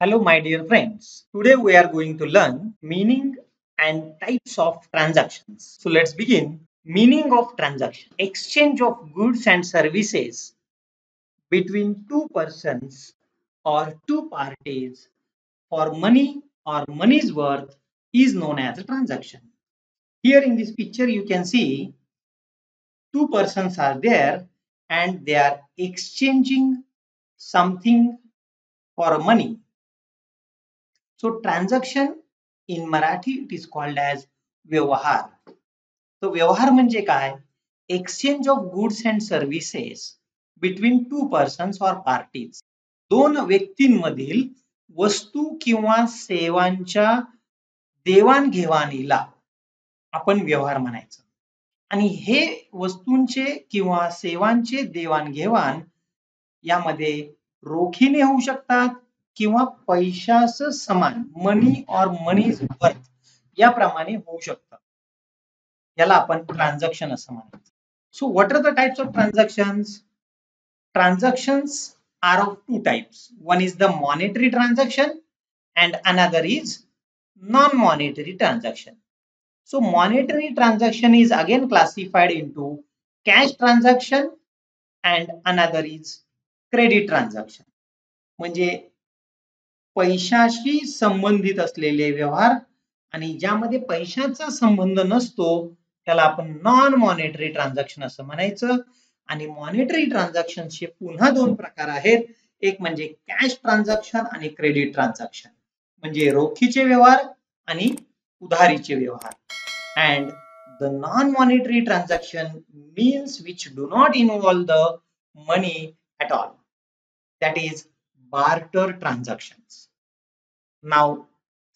Hello, my dear friends. Today we are going to learn meaning and types of transactions. So let's begin. Meaning of transaction: exchange of goods and services between two persons or two parties for money or money's worth is known as a transaction. Here in this picture, you can see two persons are there and they are exchanging something for money. So transaction in Marathi it is called as व्यवहार. So व्यवहार म्हणजे काय? Exchange of goods and services between two persons or parties. दोन व्यक्तींमधील वस्तू किंवा सेवांच्या देवाणघेवाणीला आपण व्यवहार म्हणायचं. आणि हे वस्तूंचे किंवा सेवांचे देवाणघेवाण यामध्ये रोखीने होऊ शकतात किंवा पैशाचं समान मनी और मनीज वर्थ याप्रमाणे होऊ शकतात. याला आपण ट्रान्झॅक्शन असं म्हणायचं. So what are the types of transactions? Transactions are of two types. One is the monetary transaction and another is non-monetary transaction. So monetary transaction is again classified into cash transaction and another is credit transaction. म्हणजे पैशाशी संबंधित असलेले व्यवहार आणि ज्यामध्ये पैशाचा संबंध नसतो त्याला आपण नॉन मॉनेटरी ट्रान्झॅक्शन असं म्हणायचं. आणि मॉनेटरी ट्रान्झॅक्शनचे पुन्हा दोन प्रकार आहेत. एक म्हणजे कॅश ट्रान्झॅक्शन आणि क्रेडिट ट्रान्झॅक्शन. म्हणजे रोखीचे व्यवहार आणि उधारीचे व्यवहार. And the non monetary transaction means which do not involve the money at all. That is barter transactions. Now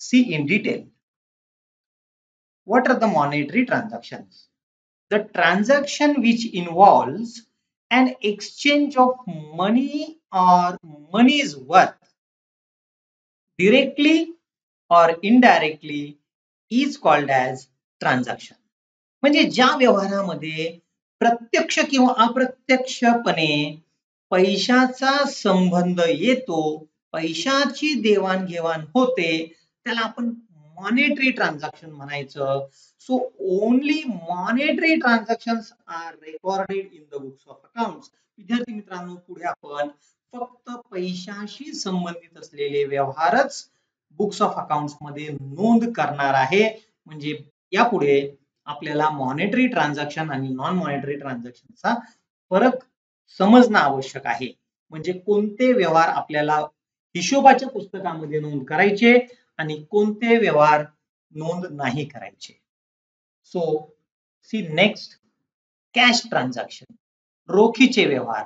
see in detail. What are the monetary transactions? The transaction which involves an exchange of money or money's worth directly or indirectly is called as transaction. म्हणजे ज्या व्यवहारामध्ये प्रत्यक्ष किंवा अप्रत्यक्षपणे पैशाचा संबंध येतो, पैशाची देवाणघेवाण होते, त्याला आपण मॉनेटरी ट्रान्झॅक्शन म्हणायचं. So only monetary transactions are recorded in the books of accounts. विद्यार्थी मित्रांनो, पुढे आपण फक्त पैशाशी संबंधित असलेले व्यवहारच बुक्स ऑफ अकाउंट्स मध्ये नोंद करणार आहे. म्हणजे यापुढे आपल्याला मॉनेटरी ट्रान्झॅक्शन आणि नॉन मॉनेटरी ट्रान्झॅक्शनचा फरक समजणं आवश्यक आहे. म्हणजे कोणते व्यवहार आपल्याला हिशोबाच्या पुस्तकामध्ये नोंद करायचे आणि कोणते व्यवहार नोंद नाही करायचे. So see next, cash transaction, रोखीचे व्यवहार.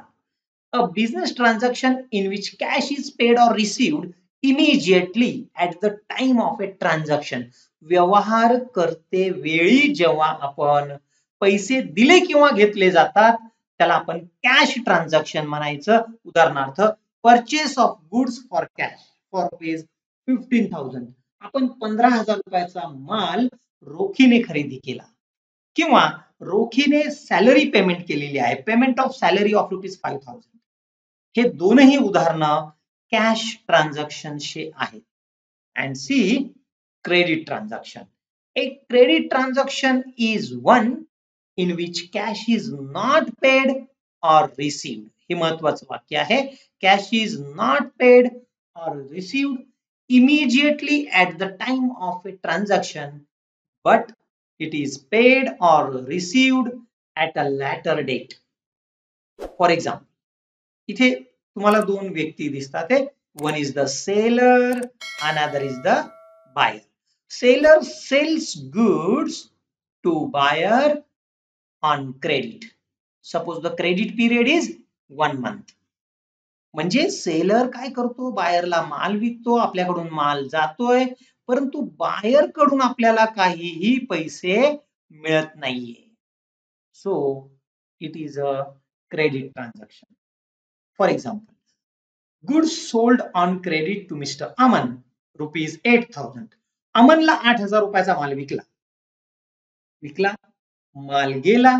A business transaction in which cash is paid or received immediately at the time of a transaction. व्यवहार करते वेळी जेव्हा आपण पैसे दिले किंवा घेतले जातात त्याला आपण कॅश ट्रान्झॅक्शन म्हणायचं. उदाहरणार्थ, purchase of goods for cash for rupees 15,000. आपण 15,000 रुपयाचा माल रोखीने खरेदी केला किंवा रोखीने सॅलरी पेमेंट केलेली आहे, payment of salary of rupees 5,000. हे दोनही उदाहरणं कॅश ट्रान्झॅक्शनचे आहेत. And C credit transaction. A credit transaction is one in which cash is not paid or received. हे महत्वाचं वाक्य आहे. Cash is not paid or received immediately at the time of a transaction, but it is paid or received at a later date. For example, इथे तुम्हाला दोन व्यक्ती दिसतात. One is the seller, another is the buyer. Seller sells goods to buyer on credit. Suppose the credit period is 1 month. म्हणजे seller काय करतो, बायरला माल विकतो, आपल्याकडून माल जातोय, परंतु बायर कडून आपल्याला काहीही पैसे मिळत नाहीये. So it is a credit transaction. For example, goods sold on credit to mister Aman rupees 8,000. अमनला 8,000 रुपयाचा माल विकला, माल गेला,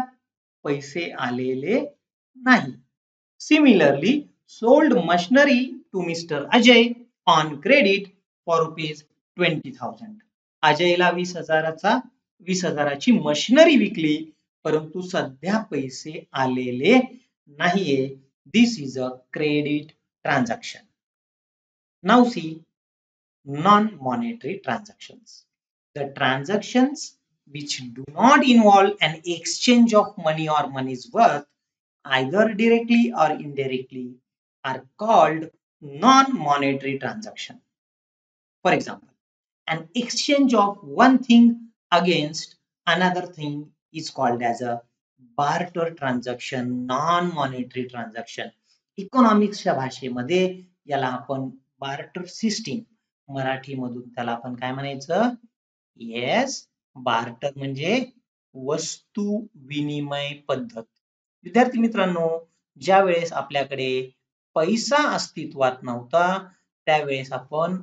पैसे आलेले नाही. Similarly, sold machinery to mister Ajay on credit for ₹20,000. अजयला 20,000ची मशिनरी विकली, परंतु सध्या पैसे आलेले नाहीये. This is a credit transaction. Now see non-monetary transactions. The transactions which do not involve an exchange of money or money's worth, either directly or indirectly, are called non-monetary transaction. For example, an exchange of one thing against another thing is called as a barter transaction, non-monetary transaction. इकॉनॉमिक्सच्या भाषेमध्ये याला आपण barter system, मराठीमधून त्याला आपण काय म्हणायचं? Yes, barter म्हणजे वस्तू विनिमय पद्धत. विद्यार्थी मित्रांनो, ज्या वेळेस आपल्याकडे पैसा अस्तित्वात नव्हता त्यावेळेस आपण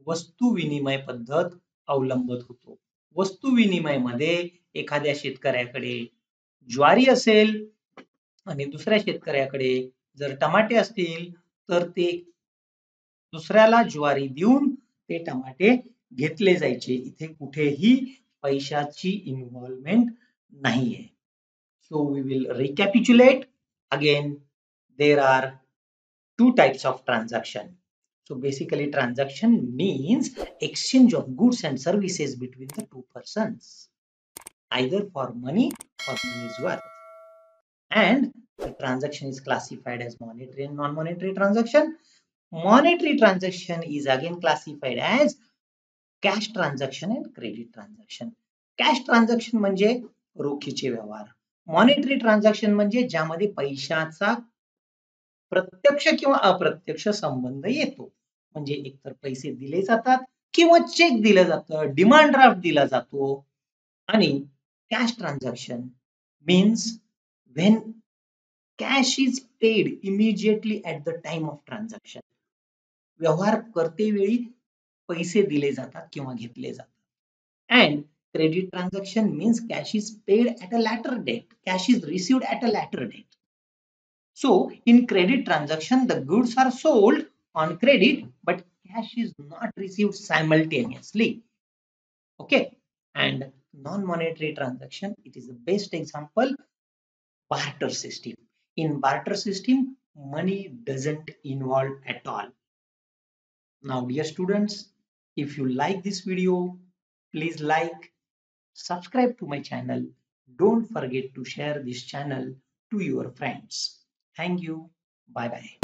वस्तू विनिमय पद्धत अवलंबत होतो. वस्तू विनिमय मध्ये एखाद्या शेतकऱ्याकडे ज्वारी असेल आणि दुसऱ्या शेतकऱ्याकडे जर टमाटे असतील तर ते दुसऱ्याला ज्वारी देऊन ते टमाटे घेतले जायचे. इथे कुठेही पैशाची इन्व्हॉल्वमेंट नाहीये. So we will recapitulate again. There are two types of transaction. So basically transaction means exchange of goods and services between the two persons, either for money or money's worth. And the transaction is classified as monetary and non-monetary transaction. Monetary transaction is again classified as cash transaction and credit transaction. Cash transaction म्हणजे रोखीचे व्यवहार. Monetary transaction म्हणजे ज्यामध्ये पैशाचा प्रत्यक्ष किंवा अप्रत्यक्ष संबंध येतो. म्हणजे एकतर पैसे दिले जातात किंवा चेक दिलं जातं, डिमांड ड्राफ्ट दिला जातो. आणि cash transaction means when cash is paid immediately at the time of transaction. व्यवहार करते वेळी पैसे दिले जातात किंवा घेतले जातात. And credit transaction means cash is paid at a later date. Cash is received at a later date. So in credit transaction, the goods are sold on credit, but cash is not received simultaneously. Okay. And non-monetary transaction, it is the best example, barter system. In barter system, money doesn't involve at all. Now, dear students, if you like this video, please like, subscribe to my channel. Don't forget to share this channel to your friends. Thank you. Bye bye.